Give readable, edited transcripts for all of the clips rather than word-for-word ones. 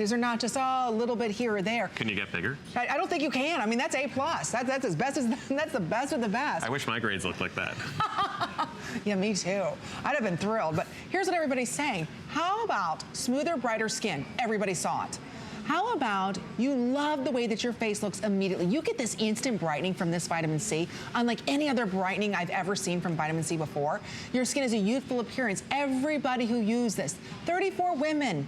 These are not just, oh, a little bit here or there. Can you get bigger? I don't think you can. I mean, that's A+. That's as best as, that's the best of the best. I wish my grades looked like that. Yeah, me too. I'd have been thrilled. But here's what everybody's saying. How about smoother, brighter skin? Everybody saw it. How about you love the way that your face looks immediately? You get this instant brightening from this vitamin C, unlike any other brightening I've ever seen from vitamin C before. Your skin has a youthful appearance. Everybody who used this, 34 women.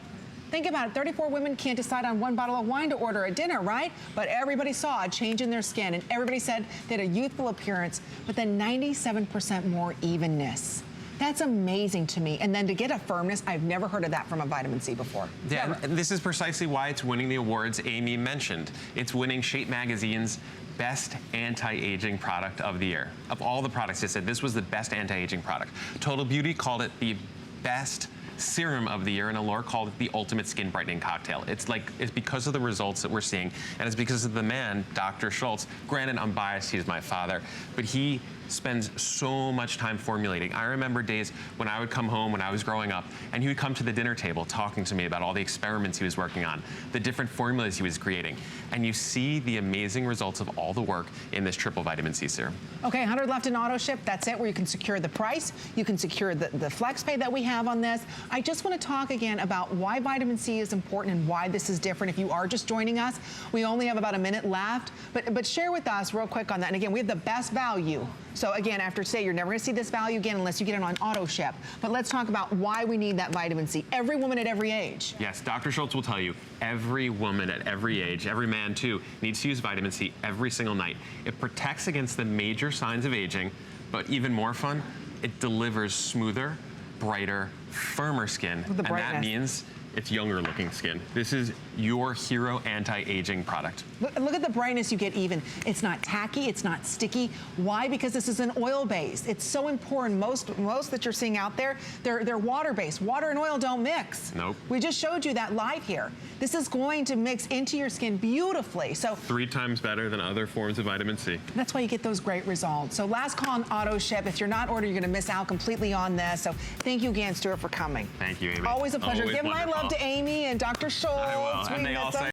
Think about it, 34 women can't decide on one bottle of wine to order at dinner, right? But everybody saw a change in their skin, and everybody said they had a youthful appearance, but then 97% more evenness. That's amazing to me. And then to get a firmness, I've never heard of that from a vitamin C before. Yeah, and this is precisely why it's winning the awards Amy mentioned. It's winning Shape Magazine's best anti-aging product of the year. Of all the products, they said this was the best anti-aging product. Total Beauty called it the best serum of the year, and Allure called it the ultimate skin brightening cocktail. It's because of the results that we're seeing, and it's because of the man, Dr. Schultz. Granted, I'm biased, he's my father, but he spends so much time formulating. I remember days when I would come home when I was growing up, and he would come to the dinner table talking to me about all the experiments he was working on, the different formulas he was creating, and you see the amazing results of all the work in this triple vitamin C serum. Okay, 100 left in auto ship. That's it, where you can secure the price. You can secure the flex pay that we have on this. I just want to talk again about why vitamin C is important and why this is different. If you are just joining us, we only have about a minute left, but share with us real quick on that. And again, we have the best value. So again, after today, you're never gonna see this value again unless you get it on auto ship. But let's talk about why we need that vitamin C. Every woman at every age. Yes, Dr. Schultz will tell you, every woman at every age, every man too, needs to use vitamin C every single night. It protects against the major signs of aging, but even more fun, it delivers smoother, brighter, firmer skin. And that means it's younger looking skin. This is your hero anti-aging product. Look at the brightness you get even. It's not tacky, it's not sticky. Why? Because this is an oil base. It's so important. Most that you're seeing out there, they're water based. Water and oil don't mix. Nope. We just showed you that live here. This is going to mix into your skin beautifully. So 3 times better than other forms of vitamin C. That's why you get those great results. So last call on auto ship. If you're not ordering, you're gonna miss out completely on this. So thank you again, Stuart, for coming. Thank you, Amy. Always a pleasure. Always Give my love to Amy and Dr. Schultz. I will, and they all say